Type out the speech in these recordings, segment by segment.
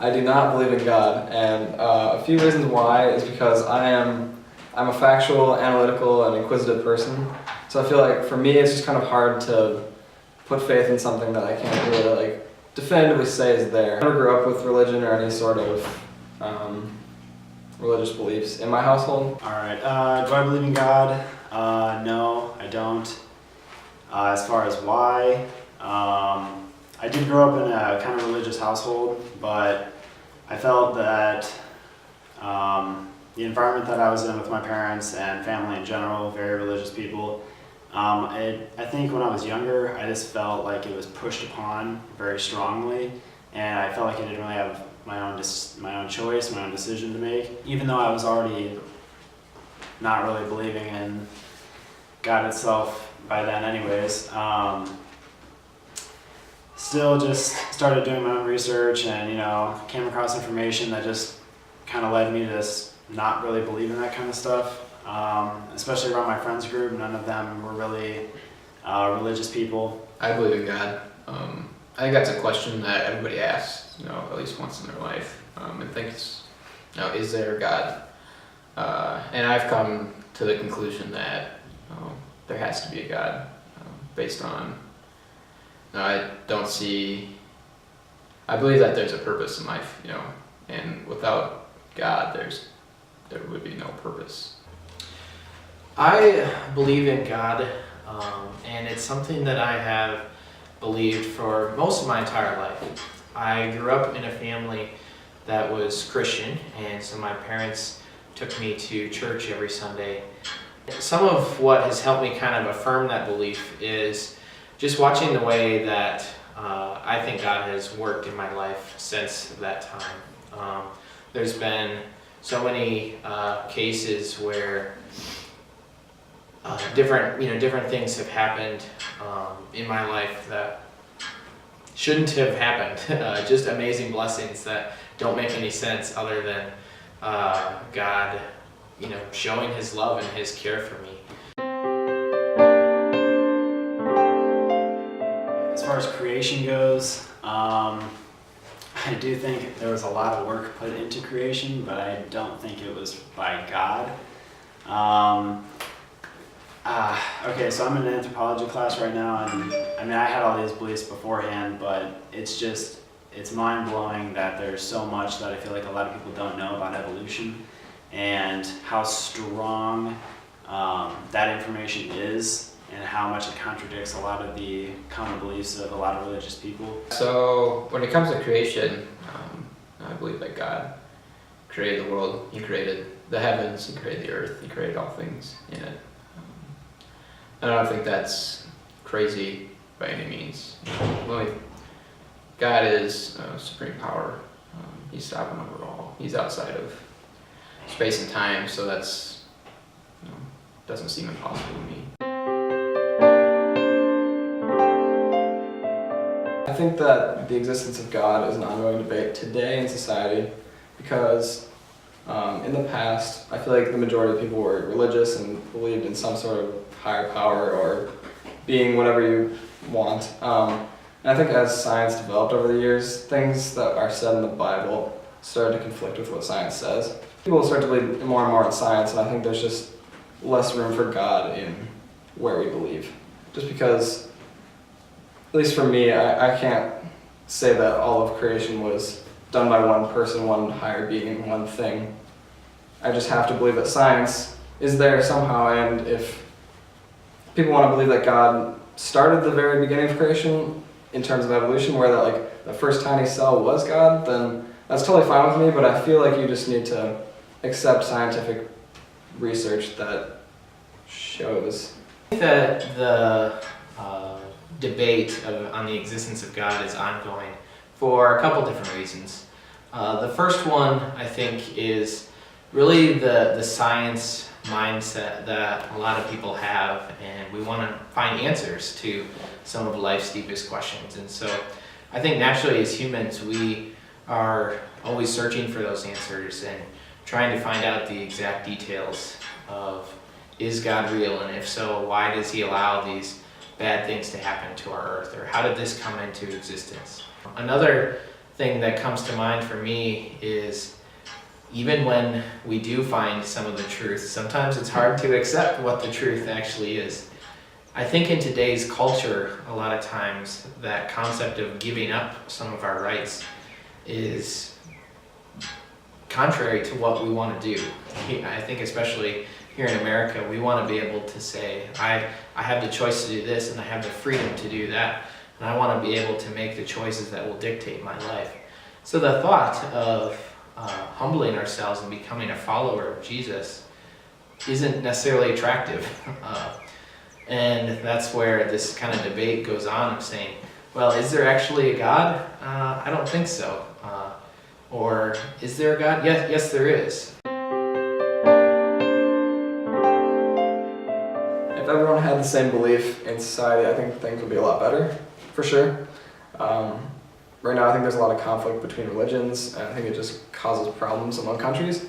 I do not believe in God, and a few reasons why is because I'm a factual, analytical, and inquisitive person. So I feel like for me it's just kind of hard to put faith in something that I can't really definitively say is there. I never grew up with religion or any sort of religious beliefs in my household. Alright, do I believe in God? No, I don't. As far as why, I did grow up in a kind of religious household, but I felt that the environment that I was in with my parents and family in general, very religious people, I think when I was younger, I just felt like it was pushed upon very strongly, and I felt like I didn't really have my own choice, my own decision to make. Even though I was already not really believing in God itself by then anyways, still just started doing my own research and, came across information that just kind of led me to just not really believe in that kind of stuff. Especially around my friends group, none of them were really religious people. I believe in God. I think that's a question that everybody asks, at least once in their life, and thinks, is there a God? And I've come to the conclusion that there has to be a God, based on, I believe that there's a purpose in life, and without God, there would be no purpose. I believe in God, and it's something that I have believed for most of my entire life. I grew up in a family that was Christian, and so my parents took me to church every Sunday. Some of what has helped me kind of affirm that belief is just watching the way that I think God has worked in my life since that time. There's been so many cases where different things have happened in my life that shouldn't have happened. Just amazing blessings that don't make any sense other than God, showing His love and His care for me. As far as creation goes, I do think there was a lot of work put into creation, but I don't think it was by God. Okay, so I'm in an anthropology class right now, and I had all these beliefs beforehand, but it's mind-blowing that there's so much that I feel like a lot of people don't know about evolution and how strong that information is and how much it contradicts a lot of the common beliefs of a lot of religious people. So when it comes to creation, I believe that God created the world. He created the heavens, He created the earth, He created all things in it. I don't think that's crazy by any means. Really, God is supreme power. He's sovereign over all. He's outside of space and time, so that's doesn't seem impossible to me. I think that the existence of God is an ongoing debate today in society because in the past, I feel like the majority of people were religious and believed in some sort of higher power or being whatever you want. And I think as science developed over the years, things that are said in the Bible started to conflict with what science says. People start to believe more and more in science, and I think there's just less room for God in where we believe. Just because, at least for me, I can't say that all of creation was done by one person, one higher being, one thing. I just have to believe that science is there somehow, and if people want to believe that God started the very beginning of creation in terms of evolution, where the first tiny cell was God, then that's totally fine with me, but I feel like you just need to accept scientific research that shows. I think that the debate on the existence of God is ongoing for a couple different reasons. The first one, I think, is really the science mindset that a lot of people have, and we want to find answers to some of life's deepest questions. And so I think naturally as humans we are always searching for those answers and trying to find out the exact details of, is God real, and if so, why does He allow these bad things to happen to our earth, or how did this come into existence? Another thing that comes to mind for me is even when we do find some of the truth, sometimes it's hard to accept what the truth actually is. I think in today's culture, a lot of times that concept of giving up some of our rights is contrary to what we want to do. I think especially here in America, we want to be able to say, I have the choice to do this and I have the freedom to do that, and I want to be able to make the choices that will dictate my life. So the thought of humbling ourselves and becoming a follower of Jesus isn't necessarily attractive. And that's where this kind of debate goes on of saying, well, is there actually a God? I don't think so. Or is there a God? Yes, there is. If everyone had the same belief in society, I think things would be a lot better, for sure. Right now, I think there's a lot of conflict between religions, and I think it just causes problems among countries.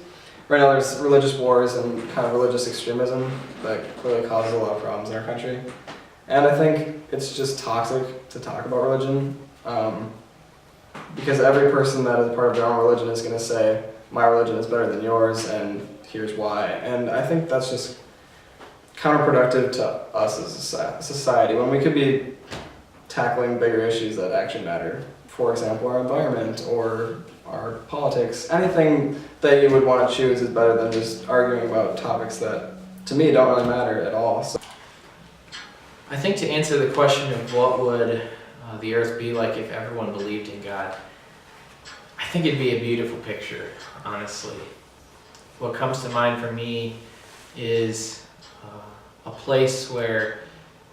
Right now, there's religious wars and kind of religious extremism that clearly causes a lot of problems in our country. And I think it's just toxic to talk about religion, because every person that is a part of their own religion is going to say, my religion is better than yours, and here's why. And I think that's just counterproductive to us as a society, when we could be tackling bigger issues that actually matter. For example, our environment or our politics. Anything that you would want to choose is better than just arguing about topics that, to me, don't really matter at all. So. I think to answer the question of what would the earth be like if everyone believed in God, I think it'd be a beautiful picture, honestly. What comes to mind for me is a place where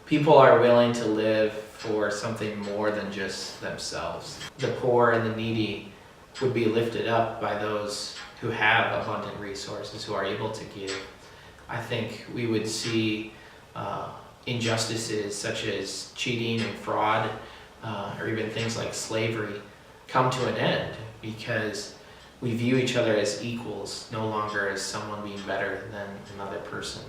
people are willing to live for something more than just themselves. The poor and the needy would be lifted up by those who have abundant resources, who are able to give. I think we would see injustices such as cheating and fraud, or even things like slavery, come to an end because we view each other as equals, no longer as someone being better than another person.